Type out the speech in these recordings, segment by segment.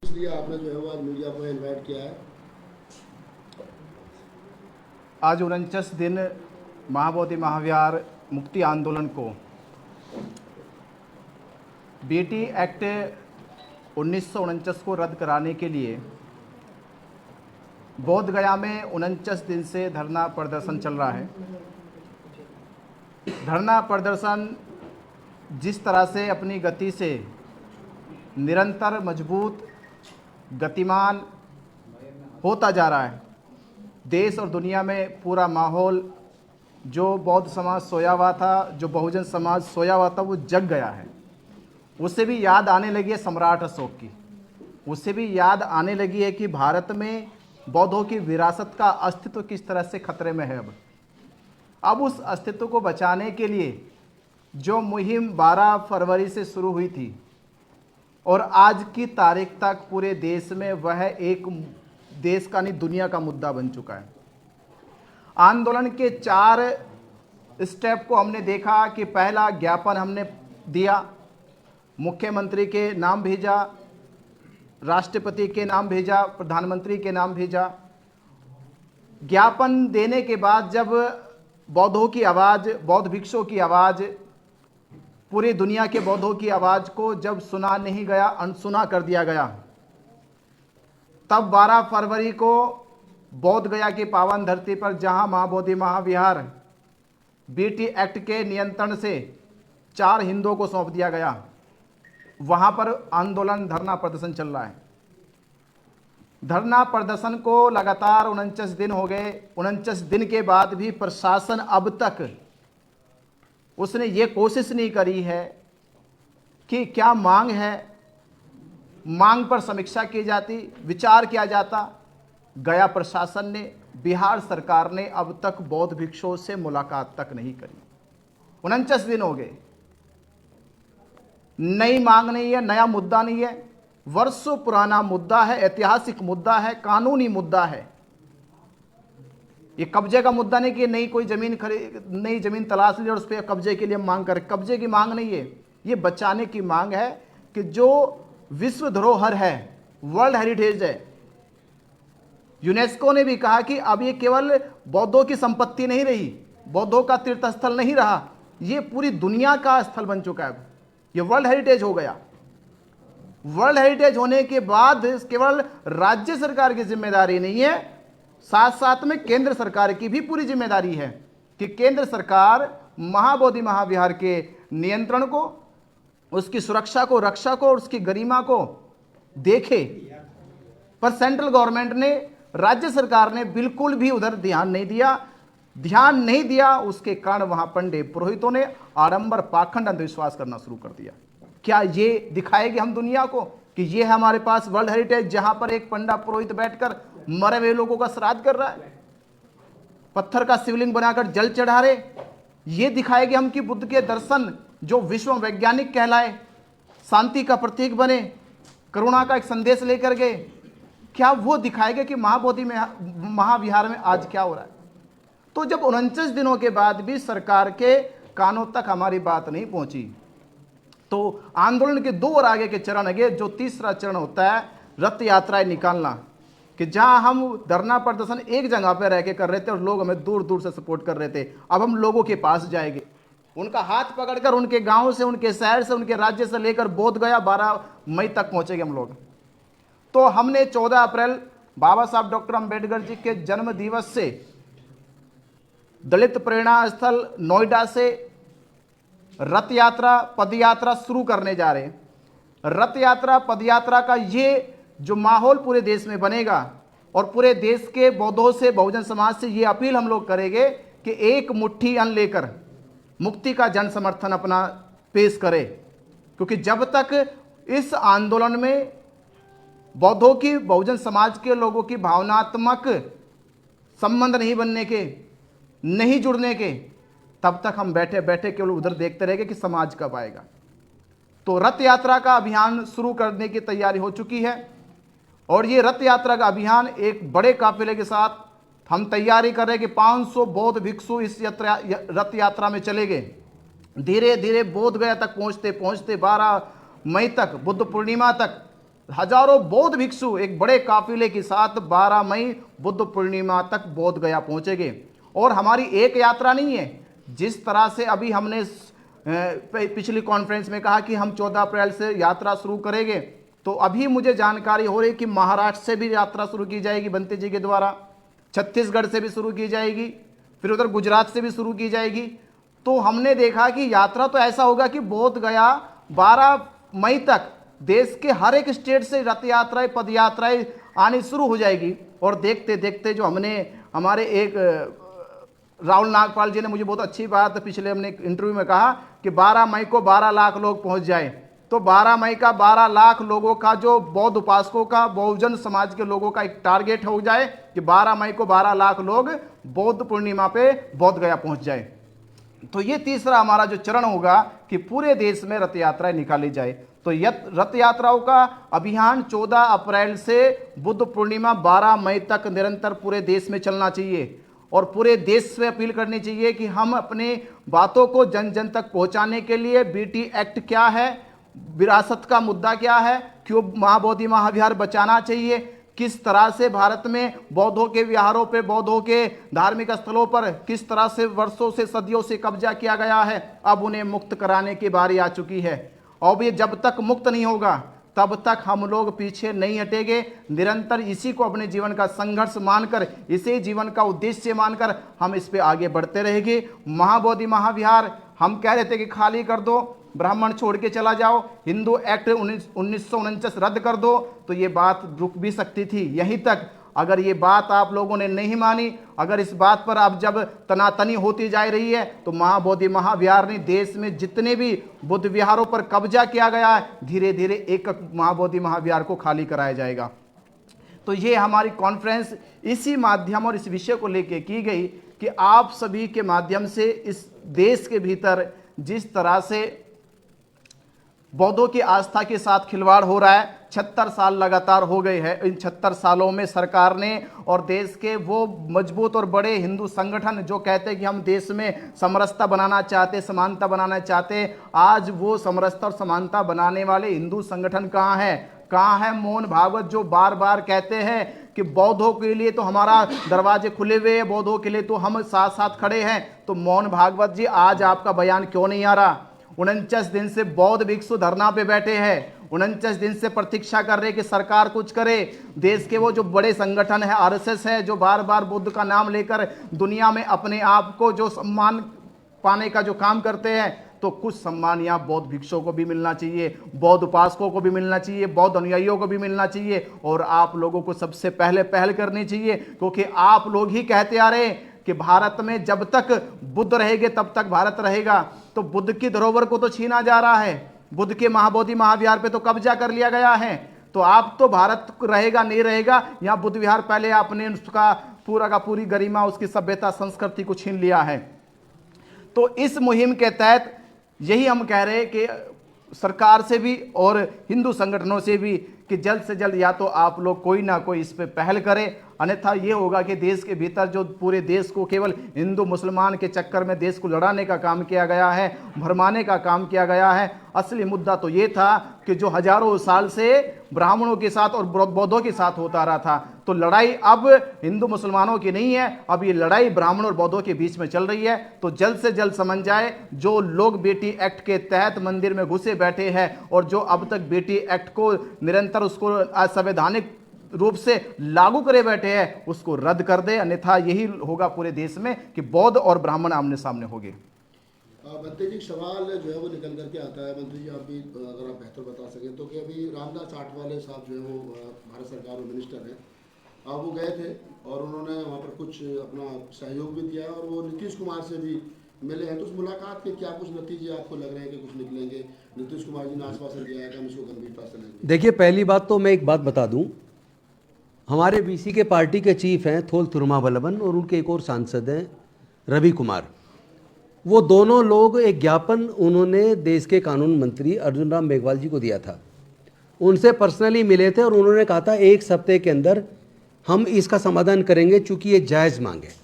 इसलिए आपने जो है वो आज मीडिया को इनवाइट किया है। आज 49 दिन महाबोधि महाविहार मुक्ति आंदोलन को बीटी एक्ट 1949 को रद्द कराने के लिए बोध गया में 49 दिन से धरना प्रदर्शन चल रहा है। धरना प्रदर्शन जिस तरह से अपनी गति से निरंतर मजबूत गतिमान होता जा रहा है, देश और दुनिया में पूरा माहौल, जो बौद्ध समाज सोया हुआ था, जो बहुजन समाज सोया हुआ था, वो जग गया है। उससे भी याद आने लगी है सम्राट अशोक की, उससे भी याद आने लगी है कि भारत में बौद्धों की विरासत का अस्तित्व किस तरह से खतरे में है। अब उस अस्तित्व को बचाने के लिए जो मुहिम 12 फरवरी से शुरू हुई थी और आज की तारीख तक पूरे देश में वह एक देश का नहीं दुनिया का मुद्दा बन चुका है। आंदोलन के 4 स्टेप को हमने देखा कि पहला ज्ञापन हमने दिया, मुख्यमंत्री के नाम भेजा, राष्ट्रपति के नाम भेजा, प्रधानमंत्री के नाम भेजा। ज्ञापन देने के बाद जब बौद्धों की आवाज़, बौद्ध भिक्षुओं की आवाज़, पूरी दुनिया के बौद्धों की आवाज़ को जब सुना नहीं गया, अनसुना कर दिया गया, तब 12 फरवरी को बोध गया की पावन धरती पर जहां महाबोधि महाविहार बीटी एक्ट के नियंत्रण से 4 हिंदुओं को सौंप दिया गया, वहां पर आंदोलन धरना प्रदर्शन चल रहा है। धरना प्रदर्शन को लगातार 49 दिन हो गए। 49 दिन के बाद भी प्रशासन अब तक उसने ये कोशिश नहीं करी है कि क्या मांग है, मांग पर समीक्षा की जाती, विचार किया जाता। गया प्रशासन ने, बिहार सरकार ने अब तक बौद्ध भिक्षुओं से मुलाकात तक नहीं करी। 49 दिन हो गए, नई मांग नहीं है, नया मुद्दा नहीं है, वर्षों पुराना मुद्दा है, ऐतिहासिक मुद्दा है, कानूनी मुद्दा है। ये कब्जे का मुद्दा नहीं कि नई कोई जमीन नई जमीन तलाश ली और उस पर कब्जे के लिए मांग करे, कब्जे की मांग नहीं है। ये बचाने की मांग है कि जो विश्व धरोहर है, वर्ल्ड हेरिटेज है। यूनेस्को ने भी कहा कि अब ये केवल बौद्धों की संपत्ति नहीं रही, बौद्धों का तीर्थस्थल नहीं रहा, ये पूरी दुनिया का स्थल बन चुका है। ये वर्ल्ड हेरिटेज हो गया। वर्ल्ड हेरिटेज होने के बाद केवल राज्य सरकार की जिम्मेदारी नहीं है, साथ साथ में केंद्र सरकार की भी पूरी जिम्मेदारी है कि केंद्र सरकार महाबोधि महाविहार के नियंत्रण को, उसकी सुरक्षा को, रक्षा को और उसकी गरिमा को देखे। पर सेंट्रल गवर्नमेंट ने, राज्य सरकार ने बिल्कुल भी उधर ध्यान नहीं दिया। उसके कारण वहां पंडे पुरोहितों ने आडंबर, पाखंड, अंधविश्वास करना शुरू कर दिया। क्या ये दिखाएगी हम दुनिया को कि ये है हमारे पास वर्ल्ड हेरिटेज, जहां पर एक पंडा पुरोहित बैठकर मरे हुए लोगों का श्राद्ध कर रहा है, पत्थर का शिवलिंग बनाकर जल चढ़ा रहे। ये दिखाएगी हम कि बुद्ध के दर्शन, जो विश्व वैज्ञानिक कहलाए, शांति का प्रतीक बने, करुणा का एक संदेश लेकर गए, क्या वो दिखाएगा कि महाबोधि में महाविहार में आज क्या हो रहा है? तो जब 49 दिनों के बाद भी सरकार के कानों तक हमारी बात नहीं पहुंची, तो आंदोलन के 2 और आगे के चरण है। जो तीसरा चरण होता है रथ यात्राएं निकालना, कि जहां हम धरना प्रदर्शन एक जगह पे रह के कर रहे थे और लोग हमें दूर दूर से सपोर्ट कर रहे थे, अब हम लोगों के पास जाएंगे, उनका हाथ पकड़कर उनके गांव से, उनके शहर से, उनके राज्य से लेकर बोध गया 12 मई तक पहुंचेंगे हम लोग। तो हमने 14 अप्रैल बाबा साहब डॉक्टर अंबेडकर जी के जन्म दिवस से दलित प्रेरणा स्थल नोएडा से रथ यात्रा, पद यात्रा शुरू करने जा रहे हैं। रथ यात्रा, पद यात्रा का ये जो माहौल पूरे देश में बनेगा और पूरे देश के बौद्धों से, बहुजन समाज से ये अपील हम लोग करेंगे कि एक मुट्ठी अन्न लेकर मुक्ति का जन समर्थन अपना पेश करें। क्योंकि जब तक इस आंदोलन में बौद्धों की, बहुजन समाज के लोगों की भावनात्मक संबंध नहीं बनने के, नहीं जुड़ने के, तब तक हम बैठे बैठे केवल उधर देखते रहेंगे कि समाज कब आएगा। तो रथ यात्रा का अभियान शुरू करने की तैयारी हो चुकी है और ये रथ यात्रा का अभियान एक बड़े काफिले के साथ हम तैयारी कर रहे हैं कि 500 बौद्ध भिक्षु इस रथ यात्रा में चले गए। धीरे धीरे बोध गया तक पहुंचते पहुंचते 12 मई तक, बुद्ध पूर्णिमा तक हजारों बौद्ध भिक्षु एक बड़े काफिले के साथ 12 मई बुद्ध पूर्णिमा तक बोध गया पहुंचेंगे। और हमारी एक यात्रा नहीं है, जिस तरह से अभी हमने पिछली कॉन्फ्रेंस में कहा कि हम 14 अप्रैल से यात्रा शुरू करेंगे, तो अभी मुझे जानकारी हो रही कि महाराष्ट्र से भी यात्रा शुरू की जाएगी बंते जी के द्वारा, छत्तीसगढ़ से भी शुरू की जाएगी, फिर उधर गुजरात से भी शुरू की जाएगी। तो हमने देखा कि यात्रा तो ऐसा होगा कि बोध गया 12 मई तक देश के हर एक स्टेट से रथ यात्राएं, पद यात्राएं आनी शुरू हो जाएगी। और देखते देखते जो हमारे एक राहुल नागपाल जी ने मुझे बहुत अच्छी बात पिछले हमने इंटरव्यू में कहा कि 12 मई को 12 लाख लोग पहुंच जाए। तो 12 मई का 12 लाख लोगों का, जो बौद्ध उपासकों का, बहुजन समाज के लोगों का एक टारगेट हो जाए कि 12 मई को 12 लाख लोग बौद्ध पूर्णिमा पे बोध गया पहुंच जाए। तो ये तीसरा हमारा जो चरण होगा कि पूरे देश में रथ यात्राएं निकाली जाए। तो रथ यात्राओं का अभियान 14 अप्रैल से बुद्ध पूर्णिमा 12 मई तक निरंतर पूरे देश में चलना चाहिए। और पूरे देश से अपील करनी चाहिए कि हम अपने बातों को जन जन तक पहुंचाने के लिए बीटी एक्ट क्या है, विरासत का मुद्दा क्या है, क्यों महाबोधि महाविहार बचाना चाहिए, किस तरह से भारत में बौद्धों के विहारों पे, बौद्धों के धार्मिक स्थलों पर किस तरह से वर्षों से, सदियों से कब्जा किया गया है, अब उन्हें मुक्त कराने की बारी आ चुकी है। और ये जब तक मुक्त नहीं होगा तब तक हम लोग पीछे नहीं हटेंगे। निरंतर इसी को अपने जीवन का संघर्ष मानकर, इसे जीवन का उद्देश्य मानकर हम इस पे आगे बढ़ते रहेंगे। महाबोधि महाविहार हम कह रहे थे कि खाली कर दो, ब्राह्मण छोड़ के चला जाओ, हिंदू एक्ट 1949 रद्द कर दो, तो ये बात रुक भी सकती थी यहीं तक। अगर ये बात आप लोगों ने नहीं मानी, अगर इस बात पर अब जब तनातनी होती जा रही है, तो महाबोधि महाविहार ने देश में जितने भी बुद्ध विहारों पर कब्जा किया गया है, धीरे धीरे एक महाबोधि महाविहार को खाली कराया जाएगा। तो ये हमारी कॉन्फ्रेंस इसी माध्यम और इस विषय को लेकर की गई कि आप सभी के माध्यम से इस देश के भीतर जिस तरह से बौद्धों की आस्था के साथ खिलवाड़ हो रहा है, 76 साल लगातार हो गए हैं। इन 76 सालों में सरकार ने और देश के वो मजबूत और बड़े हिंदू संगठन जो कहते हैं कि हम देश में समरसता बनाना चाहते, समानता बनाना चाहते, आज वो समरसता और समानता बनाने वाले हिंदू संगठन कहाँ हैं? कहाँ है मोहन भागवत जो बार बार कहते हैं कि बौद्धों के लिए तो हमारा दरवाजे खुले हुए हैं, बौद्धों के लिए तो हम साथ साथ खड़े हैं। तो मोहन भागवत जी, आज आपका बयान क्यों नहीं आ रहा? 49 दिन से बौद्ध भिक्षु धरना पे बैठे हैं, 49 दिन से प्रतीक्षा कर रहे कि सरकार कुछ करे। देश के वो जो बड़े संगठन है, आरएसएस है, जो बार बार बुद्ध का नाम लेकर दुनिया में अपने आप को जो सम्मान पाने का जो काम करते हैं, तो कुछ सम्मान यहाँ बौद्ध भिक्षुओं को भी मिलना चाहिए, बौद्ध उपासकों को भी मिलना चाहिए, बौद्ध अनुयायियों को भी मिलना चाहिए। और आप लोगों को सबसे पहले पहल करनी चाहिए, क्योंकि आप लोग ही कहते आ रहे हैं कि भारत में जब तक बुद्ध रहेंगे तब तक भारत रहेगा। तो बुद्ध की धरोहर को तो छीना जा रहा है, बुद्ध के महाबोधि महाविहार पे तो कब्जा कर लिया गया है। तो आप तो भारत रहेगा नहीं रहेगा, यहाँ बुद्ध विहार पहले आपने उसका पूरा का पूरी गरिमा, उसकी सभ्यता संस्कृति को छीन लिया है। तो इस मुहिम के तहत यही हम कह रहे हैं कि सरकार से भी और हिंदू संगठनों से भी कि जल्द से जल्द या तो आप लोग कोई ना कोई इस पे पहल करें, अन्यथा ये होगा कि देश के भीतर जो पूरे देश को केवल हिंदू मुसलमान के चक्कर में देश को लड़ाने का काम किया गया है, भरमाने का काम किया गया है। असली मुद्दा तो ये था कि जो हजारों साल से ब्राह्मणों के साथ और बौद्धों के साथ होता रहा था, तो लड़ाई अब हिंदू मुसलमानों की नहीं है, अब ये लड़ाई ब्राह्मण और बौद्धों के बीच में चल रही है। तो जल्द से जल्द समझ जाए, जो लोग बेटी एक्ट के तहत मंदिर में घुसे बैठे हैं और जो अब तक बेटी एक्ट को निरंतर उसको असंवैधानिक रूप से लागू करे बैठे हैं, उसको रद्द कर दे, अन्यथा यही होगा पूरे देश में कि बौद्ध और ब्राह्मण आमने सामने होंगे। मंत्री जी, सवाल जो है वो निकल करके आता है, मंत्री जी आप भी अगर आप बेहतर बता सकें तो, कि अभी रामदास आठवले साहब जो है वो भारत सरकार में मिनिस्टर हैं, अब वो गए थे और उन्होंने वहाँ पर कुछ अपना सहयोग भी दिया और वो नीतीश कुमार से भी मिले हैं। तो उस मुलाकात के क्या कुछ नतीजे आपको लग रहे हैं कि कुछ निकलेंगे? नीतीश कुमार जी ने आश्वासन दिया है कि हम इसको गंभीरता से लेंगे। देखिए, पहली बात तो मैं एक बात बता दूं, हमारे बीसी के पार्टी के चीफ हैं थोल तिरुमावलवन और उनके एक और सांसद हैं रवि कुमार। वो दोनों लोग एक ज्ञापन उन्होंने देश के कानून मंत्री अर्जुन राम मेघवाल जी को दिया था, उनसे पर्सनली मिले थे और उन्होंने कहा था 1 हफ्ते के अंदर हम इसका समाधान करेंगे, चूँकि ये जायज़ मांग है।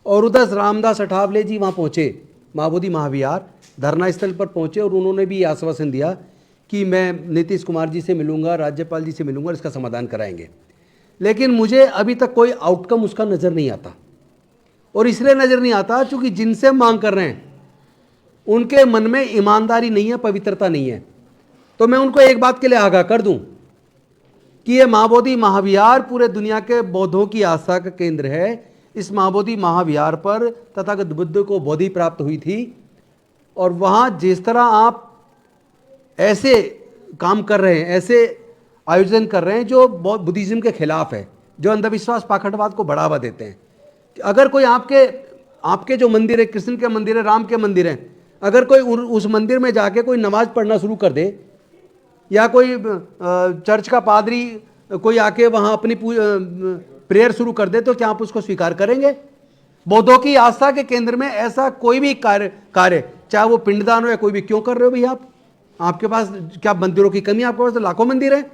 और उधर रामदास अठावले जी वहाँ पहुँचे, महाबोधि महाविहार धरना स्थल पर पहुँचे और उन्होंने भी आश्वासन दिया कि मैं नीतीश कुमार जी से मिलूंगा, राज्यपाल जी से मिलूंगा, इसका समाधान कराएंगे। लेकिन मुझे अभी तक कोई आउटकम उसका नज़र नहीं आता, और इसलिए नज़र नहीं आता क्योंकि जिनसे मांग कर रहे हैं उनके मन में ईमानदारी नहीं है, पवित्रता नहीं है। तो मैं उनको एक बात के लिए आगाह कर दूं कि ये महाबोधि महाविहार पूरे दुनिया के बौद्धों की आस्था का केंद्र है। इस महाबोधि महाविहार पर तथागत बुद्ध को बोधि प्राप्त हुई थी, और वहाँ जिस तरह आप ऐसे काम कर रहे हैं, ऐसे आयोजन कर रहे हैं जो बुद्धिज्म के खिलाफ है, जो अंधविश्वास पाखंडवाद को बढ़ावा देते हैं। अगर कोई आपके जो मंदिर है, कृष्ण के मंदिर है, राम के मंदिर है, अगर कोई उस मंदिर में जाके कोई नमाज पढ़ना शुरू कर दे, या कोई चर्च का पादरी कोई आके वहाँ अपनी प्रेयर शुरू कर दे, तो क्या आप उसको स्वीकार करेंगे? बौद्धों की आस्था के केंद्र में ऐसा कोई भी कार्य चाहे वो पिंडदान हो या कोई भी, क्यों कर रहे हो भैया आप? आपके पास क्या मंदिरों की कमी? आपके पास तो लाखों मंदिर हैं।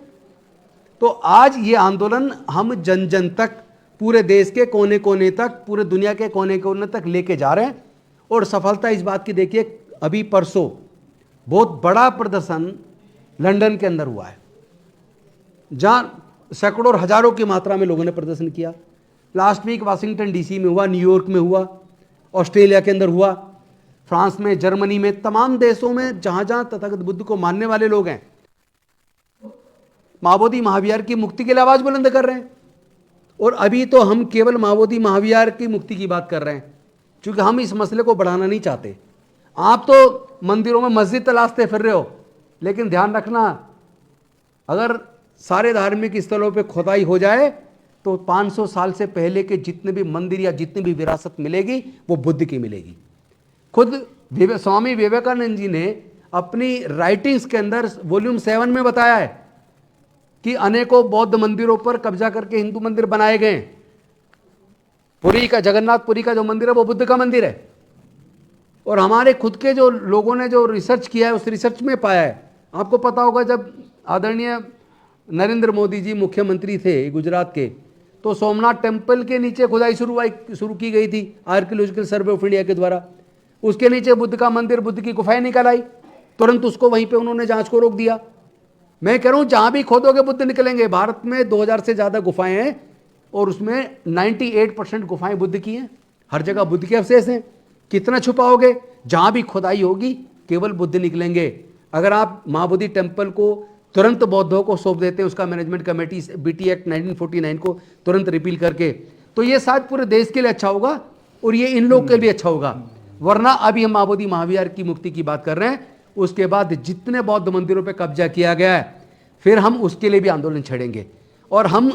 तो आज ये आंदोलन हम जन जन तक, पूरे देश के कोने कोने तक, पूरे दुनिया के कोने कोने तक लेके जा रहे हैं। और सफलता इस बात की देखिए, अभी परसों बहुत बड़ा प्रदर्शन लंदन के अंदर हुआ है, जहां सैकड़ों और हजारों की मात्रा में लोगों ने प्रदर्शन किया। लास्ट वीक वाशिंगटन डीसी में हुआ, न्यूयॉर्क में हुआ, ऑस्ट्रेलिया के अंदर हुआ, फ्रांस में, जर्मनी में, तमाम देशों में जहां जहां तथागत बुद्ध को मानने वाले लोग हैं, महाबोधि महाविहार की मुक्ति के लिए आवाज बुलंद कर रहे हैं। और अभी तो हम केवल महाबोधि महाविहार की मुक्ति की बात कर रहे हैं, क्योंकि हम इस मसले को बढ़ाना नहीं चाहते। आप तो मंदिरों में मस्जिद तलाशते फिर रहे हो, लेकिन ध्यान रखना, अगर सारे धार्मिक स्थलों पे खुदाई हो जाए तो 500 साल से पहले के जितने भी मंदिर या जितनी भी विरासत मिलेगी वो बुद्ध की मिलेगी। खुद स्वामी विवेकानंद जी ने अपनी राइटिंग्स के अंदर वॉल्यूम 7 में बताया है कि अनेकों बौद्ध मंदिरों पर कब्जा करके हिंदू मंदिर बनाए गए। पुरी का, जगन्नाथपुरी का जो मंदिर है वो बुद्ध का मंदिर है। और हमारे खुद के जो लोगों ने जो रिसर्च किया है, उस रिसर्च में पाया है, आपको पता होगा, जब आदरणीय नरेंद्र मोदी जी मुख्यमंत्री थे गुजरात के, तो सोमनाथ टेम्पल के नीचे खुदाई शुरू की गई थी आर्कियोलॉजिकल सर्वे ऑफ इंडिया के द्वारा। उसके नीचे बुद्ध का मंदिर, बुद्ध की गुफाएं निकल आई, तुरंत उसको वहीं पे उन्होंने जांच को रोक दिया। मैं कह रहा हूं, जहां भी खोदोगे बुद्ध निकलेंगे। भारत में 2000 से ज्यादा गुफाएं हैं, और उसमें 98% गुफाएं बुद्ध की हैं। हर जगह बुद्ध के अवशेष हैं। कितना छुपाओगे? जहां भी खुदाई होगी केवल बुद्ध निकलेंगे। अगर आप महाबोधि टेम्पल को तुरंत बौद्धों को सौंप देते हैं, उसका मैनेजमेंट कमेटी बीटी एक्ट 1949 को तुरंत रिपील करके, तो ये शायद पूरे देश के लिए अच्छा होगा, और ये इन लोग के लिए अच्छा होगा। वरना अभी हम महाबोधि महाविहार की मुक्ति की बात कर रहे हैं, उसके बाद जितने बौद्ध मंदिरों पर कब्जा किया गया है, फिर हम उसके लिए भी आंदोलन छेड़ेंगे। और हम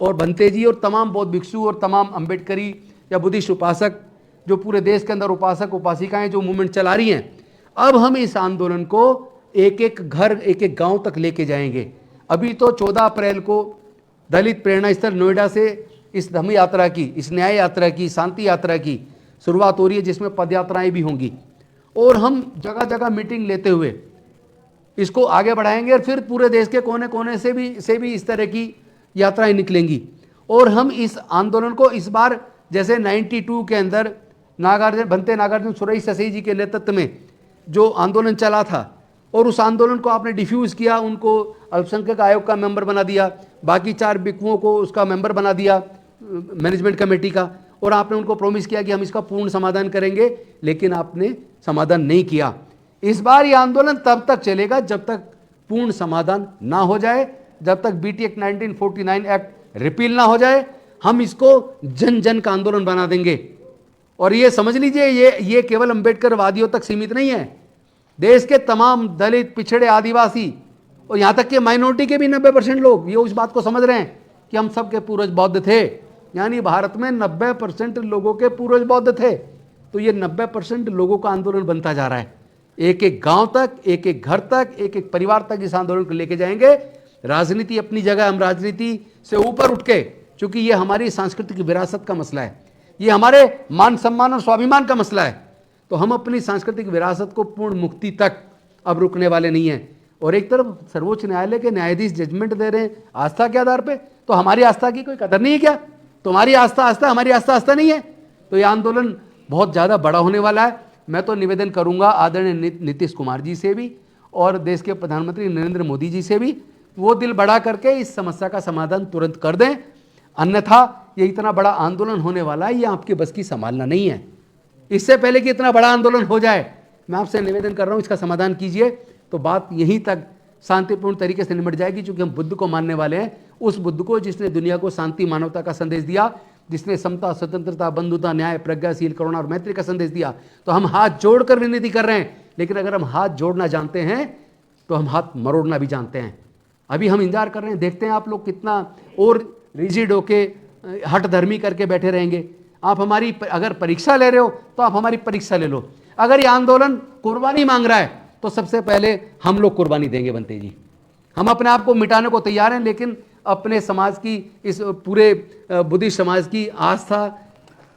और भंते जी और तमाम बौद्ध भिक्षु और तमाम अम्बेडकरी या बुद्धिस्ट उपासक, जो पूरे देश के अंदर उपासक उपासिकाएं जो मूवमेंट चला रही हैं, अब हम इस आंदोलन को एक एक घर, एक एक गांव तक लेके जाएंगे। अभी तो 14 अप्रैल को दलित प्रेरणा स्थल नोएडा से इस धम्म यात्रा की, इस न्याय यात्रा की, शांति यात्रा की शुरुआत हो रही है, जिसमें पद यात्राएं भी होंगी। और हम जगह जगह मीटिंग लेते हुए इसको आगे बढ़ाएंगे, और फिर पूरे देश के कोने कोने से भी इस तरह की यात्राएं निकलेंगी। और हम इस आंदोलन को इस बार, जैसे 92 के अंदर भंते नागार्जुन सुरेश ससई जी के नेतृत्व में जो आंदोलन चला था, और उस आंदोलन को आपने डिफ्यूज़ किया, उनको अल्पसंख्यक आयोग का मेंबर बना दिया, बाकी 4 भिक्षुओं को उसका मेंबर बना दिया मैनेजमेंट कमेटी का, और आपने उनको प्रॉमिस किया कि हम इसका पूर्ण समाधान करेंगे, लेकिन आपने समाधान नहीं किया। इस बार ये आंदोलन तब तक चलेगा जब तक पूर्ण समाधान ना हो जाए, जब तक बीटी एक्ट 1949 एक्ट रिपील ना हो जाए। हम इसको जन जन का आंदोलन बना देंगे। और ये समझ लीजिए, ये केवल अंबेडकर वादियों तक सीमित नहीं है। देश के तमाम दलित, पिछड़े, आदिवासी और यहाँ तक कि माइनॉरिटी के भी 90% लोग ये उस बात को समझ रहे हैं कि हम सब के पूर्वज बौद्ध थे। यानी भारत में 90% लोगों के पूर्वज बौद्ध थे। तो ये 90% लोगों का आंदोलन बनता जा रहा है। एक एक गांव तक, एक एक घर तक, एक एक परिवार तक इस आंदोलन को लेके जाएंगे। राजनीति अपनी जगह, हम राजनीति से ऊपर उठ के, क्योंकि ये हमारी सांस्कृतिक विरासत का मसला है, ये हमारे मान सम्मान और स्वाभिमान का मसला है, तो हम अपनी सांस्कृतिक विरासत को पूर्ण मुक्ति तक अब रुकने वाले नहीं हैं। और एक तरफ सर्वोच्च न्यायालय के न्यायाधीश जजमेंट दे रहे हैं आस्था के आधार पे, तो हमारी आस्था की कोई कदर नहीं है क्या? तुम्हारी आस्था आस्था, हमारी आस्था आस्था नहीं है। तो ये आंदोलन बहुत ज़्यादा बड़ा होने वाला है। मैं तो निवेदन करूंगा आदरणीय नीतीश कुमार जी से भी और देश के प्रधानमंत्री नरेंद्र मोदी जी से भी, वो दिल बड़ा करके इस समस्या का समाधान तुरंत कर दें, अन्यथा ये इतना बड़ा आंदोलन होने वाला है, ये आपके बस की संभालना नहीं है। इससे पहले कि इतना बड़ा आंदोलन हो जाए, मैं आपसे निवेदन कर रहा हूँ इसका समाधान कीजिए, तो बात यहीं तक शांतिपूर्ण तरीके से निमट जाएगी। क्योंकि हम बुद्ध को मानने वाले हैं, उस बुद्ध को जिसने दुनिया को शांति मानवता का संदेश दिया, जिसने समता, स्वतंत्रता, बंधुता, न्याय, प्रज्ञाशील, करुणा और मैत्री का संदेश दिया। तो हम हाथ जोड़कर विनती कर रहे हैं, लेकिन अगर हम हाथ जोड़ना जानते हैं तो हम हाथ मरोड़ना भी जानते हैं। अभी हम इंतजार कर रहे हैं, देखते हैं आप लोग कितना और रिजिड होके हट धर्मी करके बैठे रहेंगे। आप हमारी अगर परीक्षा ले रहे हो तो आप हमारी परीक्षा ले लो। अगर ये आंदोलन कुर्बानी मांग रहा है तो सबसे पहले हम लोग कुर्बानी देंगे बनते जी। हम अपने आप को मिटाने को तैयार हैं, लेकिन अपने समाज की, इस पूरे बुद्धिस्ट समाज की आस्था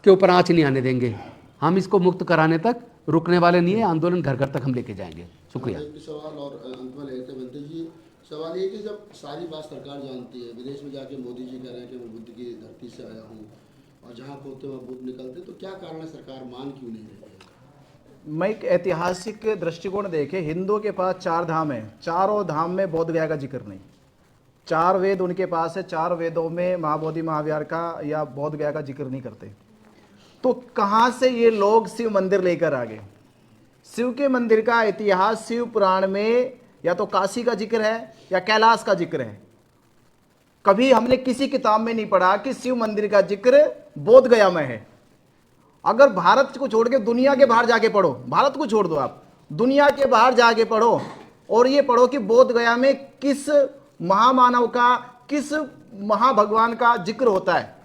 के ऊपर आंच नहीं आने देंगे। हम इसको मुक्त कराने तक रुकने वाले नहीं है, आंदोलन घर घर तक हम लेके जाएंगे। शुक्रिया। एक सवाल और अंत में लेते बनते जी, सवाल ये कि जब सारी बात सरकार जानती है, विदेश में जाके मोदी जी कह रहे हैं कि मैं बुद्ध की धरती से आया हूँ और जहाँ खोते वहाँ बुद्ध निकलते, तो क्या कारण है सरकार मान क्यों नहीं रही है? मैं एक ऐतिहासिक दृष्टिकोण देखे, हिंदुओं के पास 4 धाम है, चारों धाम में बोध गया का जिक्र नहीं। 4 वेद उनके पास है, 4 वेदों में महाबोधि महाविहार का या बोध गया का जिक्र नहीं करते। तो कहाँ से ये लोग शिव मंदिर लेकर आ गए? शिव के मंदिर का इतिहास शिव पुराण में या तो काशी का जिक्र है या कैलाश का जिक्र है। कभी हमने किसी किताब में नहीं पढ़ा कि शिव मंदिर का जिक्र बोध गया में है। अगर भारत को छोड़ के दुनिया के बाहर जाके पढ़ो, भारत को छोड़ दो, आप दुनिया के बाहर जाके पढ़ो और ये पढ़ो कि बोध गया में किस महामानव का, किस महाभगवान का जिक्र होता है,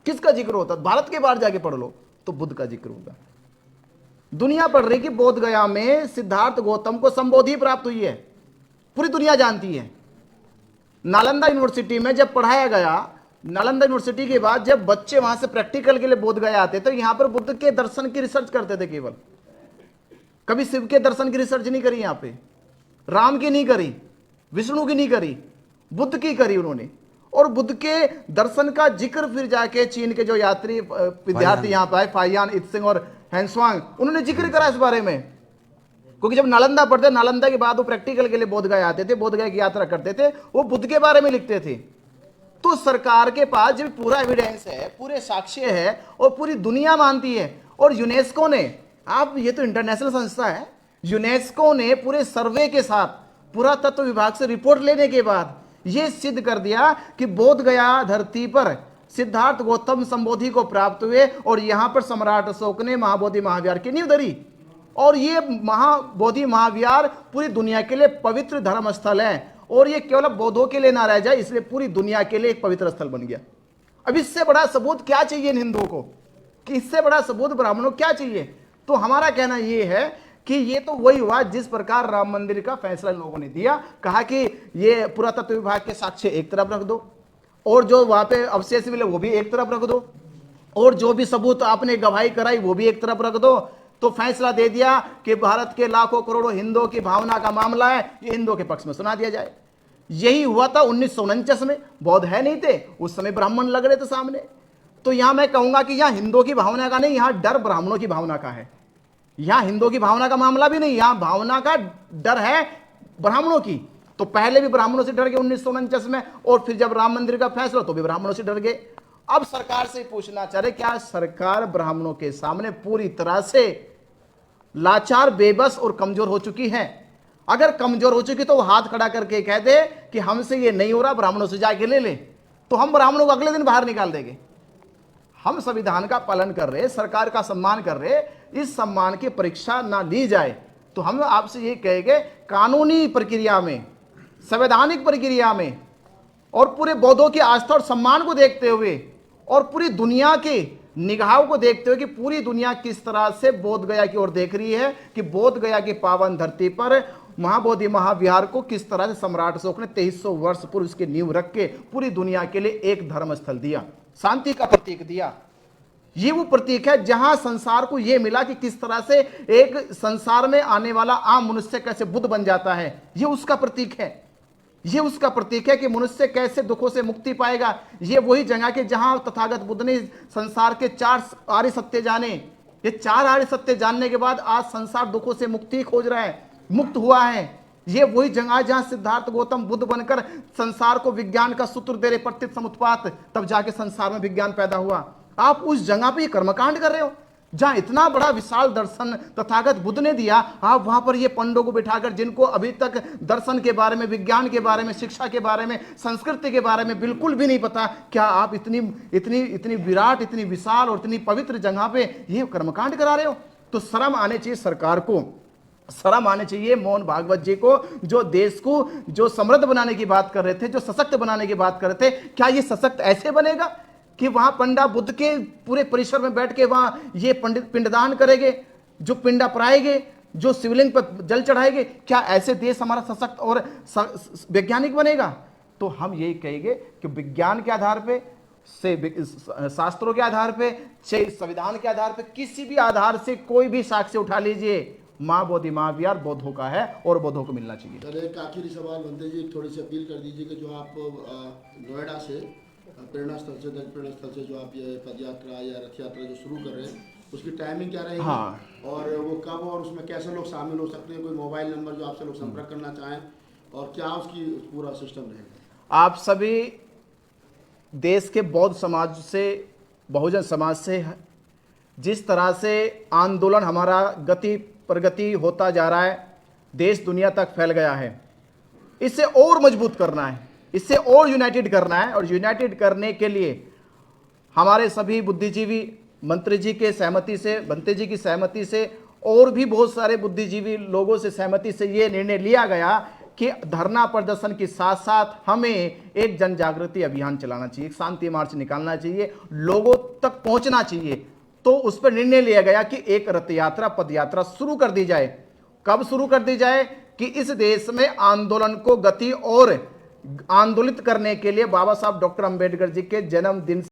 किसका जिक्र होता है। भारत के बाहर जाके पढ़ लो तो बुद्ध का जिक्र होगा। दुनिया पढ़ रही कि बोध गया में सिद्धार्थ गौतम को संबोधि प्राप्त हुई है, पूरी दुनिया जानती है। नालंदा यूनिवर्सिटी में जब पढ़ाया गया, नालंदा यूनिवर्सिटी के बाद जब बच्चे वहां से प्रैक्टिकल के लिए बोध गया आते तो यहां पर बुद्ध के दर्शन की रिसर्च करते थे केवल। कभी शिव के दर्शन की रिसर्च नहीं करी, यहां पे राम की नहीं करी, विष्णु की नहीं करी, बुद्ध की करी उन्होंने। और बुद्ध के दर्शन का जिक्र फिर जाके चीन के जो यात्री विद्यार्थी यहां पर आए, फाइयान, इत्सिंग और हैंसवांग, उन्होंने जिक्र करा इस बारे में। क्योंकि जब नालंदा पढ़ते, नालंदा के बाद वो प्रैक्टिकल के लिए बोध गया आते थे, बोध गया की यात्रा करते थे, वो बुद्ध के बारे में लिखते थे। तो सरकार के पास जब पूरा एविडेंस है, पूरे साक्ष्य है और पूरी दुनिया मानती है, और यूनेस्को ने, आप ये तो इंटरनेशनल संस्था है, यूनेस्को ने पूरे सर्वे के साथ पुरातत्व विभाग से रिपोर्ट लेने के बाद यह सिद्ध कर दिया कि बोध गया धरती पर सिद्धार्थ गौतम संबोधि को प्राप्त हुए और यहां पर सम्राट अशोक ने महाबोधि महाविहार की नींव धरी। और ये महाबोधि महाविहार पूरी दुनिया के लिए पवित्र धर्म स्थल है, और ये केवल बौद्धों के लिए ना रह जाए, इसलिए पूरी दुनिया के लिए एक पवित्र स्थल बन गया। अब इससे बड़ा सबूत क्या चाहिए इन हिंदुओं को, कि इससे बड़ा सबूत ब्राह्मणों को क्या चाहिए? तो हमारा कहना यह है कि ये तो वही हुआ जिस प्रकार राम मंदिर का फैसला लोगों ने दिया, कहा कि ये पुरातत्व विभाग के साक्ष्य एक तरफ रख दो और जो वहां पे अवशेष मिले वो भी एक तरफ रख दो, और जो भी सबूत आपने गवाही कराई वो भी एक तरफ रख दो। तो फैसला दे दिया कि भारत के लाखों करोड़ों हिंदुओं की भावना का मामला है, ये हिंदुओं के पक्ष में सुना दिया जाए। यही हुआ था 1949 में। बौद्ध है नहीं थे उस समय, ब्राह्मण लग रहे थे सामने। तो यहां मैं कहूंगा कि यहां हिंदुओं की भावना का नहीं, यहां डर ब्राह्मणों की भावना का है। यहां हिंदुओं की भावना का मामला भी नहीं, यहां भावना का डर है ब्राह्मणों की। तो पहले भी ब्राह्मणों से डर गए 1949 में, और फिर जब राम मंदिर का फैसला तो भी ब्राह्मणों से डर गए। अब सरकार से पूछना चाह रहे, क्या सरकार ब्राह्मणों के सामने पूरी तरह से लाचार, बेबस और कमजोर हो चुकी है? अगर कमजोर हो चुकी तो वो हाथ खड़ा करके कह दे कि हमसे ये नहीं हो रहा, ब्राह्मणों से जाके ले ले, तो हम ब्राह्मणों को अगले दिन बाहर निकाल देंगे। हम संविधान का पालन कर रहे, सरकार का सम्मान कर रहे, इस सम्मान की परीक्षा ना ली जाए तो हम आपसे ये कहेंगे, कानूनी प्रक्रिया में, संवैधानिक प्रक्रिया में, और पूरे बौद्धों की आस्था और सम्मान को देखते हुए और पूरी दुनिया की निगाहों को देखते हुए कि पूरी दुनिया किस तरह से बोध गया की ओर देख रही है, कि बोध गया की पावन धरती पर महाबोधि महाविहार को किस तरह से सम्राट अशोक ने 2300 वर्ष पूर्व इसकी नींव रख के पूरी दुनिया के लिए एक धर्म स्थल दिया, शांति का प्रतीक दिया। ये वो प्रतीक है जहां संसार को यह मिला कि किस तरह से एक संसार में आने वाला आम मनुष्य कैसे बुद्ध बन जाता है। ये उसका प्रतीक है, ये उसका प्रतीक है कि मनुष्य कैसे दुखों से मुक्ति पाएगा। ये वही जगह के जहां तथागत बुद्ध ने संसार के 4 आर्य सत्य जाने, ये 4 आर्य सत्य जानने के बाद आज संसार दुखों से मुक्ति खोज रहा है, मुक्त हुआ है। ये वही जगह है जहां सिद्धार्थ गौतम बुद्ध बनकर संसार को विज्ञान का सूत्र दे रहे, प्रत्यक्ष समुत्पात, तब जाके संसार में विज्ञान पैदा हुआ। आप उस जगह पे ये कर्मकांड कर रहे हो जहां इतना बड़ा विशाल दर्शन तथागत बुद्ध ने दिया, आप वहां पर ये पंडों को बिठाकर, जिनको अभी तक दर्शन के बारे में, विज्ञान के बारे में, शिक्षा के बारे में, संस्कृति के बारे में बिल्कुल भी नहीं पता, क्या आप इतनी इतनी इतनी विराट, इतनी विशाल और इतनी पवित्र जगह पे ये कर्मकांड करा रहे हो? तो शर्म आने चाहिए सरकार को, शर्म आने चाहिए मोहन भागवत जी को, जो देश को जो समृद्ध बनाने की बात कर रहे थे, जो सशक्त बनाने की बात कर रहे थे। क्या ये सशक्त ऐसे बनेगा कि वहां पंडा बुद्ध के पूरे परिसर में बैठ के वहां ये पंडित पिंडदान करेंगे, जो पिंडा पराएंगे, जो शिवलिंग पर जल चढ़ाएंगे? क्या ऐसे देश हमारा सशक्त और वैज्ञानिक बनेगा? तो हम यही कहेंगे कि विज्ञान के आधार पे, से शास्त्रों के आधार पे, से संविधान के आधार पे, किसी भी आधार से कोई भी साक्ष्य उठा लीजिए, माँ बोधि महाविहार बौद्धों का है और बौद्धों को मिलना चाहिए। चलिए, एक आखिरी सवाल बनते जी, थोड़ी सी अपील कर दीजिए कि जो आप नोएडा से प्रेरणा स्थल से, दल प्रेरणा स्थल से जो आप ये पद यात्रा या रथ यात्रा जो शुरू कर रहे हैं, उसकी टाइमिंग क्या रहेगी? हाँ। और वो कब और उसमें कैसे लोग शामिल हो सकते हैं? कोई मोबाइल नंबर जो आपसे लोग संपर्क करना चाहें, और क्या उसकी पूरा सिस्टम रहेगा? आप सभी देश के बौद्ध समाज से, बहुजन समाज से, जिस तरह से आंदोलन हमारा गति प्रगति होता जा रहा है, देश दुनिया तक फैल गया है, इसे और मजबूत करना है, इससे और यूनाइटेड करना है। और यूनाइटेड करने के लिए हमारे सभी बुद्धिजीवी, मंत्री जी के सहमति से, बंते जी की सहमति से, और भी बहुत सारे बुद्धिजीवी लोगों से सहमति से ये निर्णय लिया गया कि धरना प्रदर्शन के साथ साथ हमें एक जन जागृति अभियान चलाना चाहिए, एक शांति मार्च निकालना चाहिए, लोगों तक पहुंचना चाहिए। तो उस पर निर्णय लिया गया कि एक रथ यात्रा, पद यात्रा शुरू कर दी जाए। कब शुरू कर दी जाए? कि इस देश में आंदोलन को गति और आंदोलित करने के लिए बाबा साहब डॉक्टर अंबेडकर जी के जन्मदिन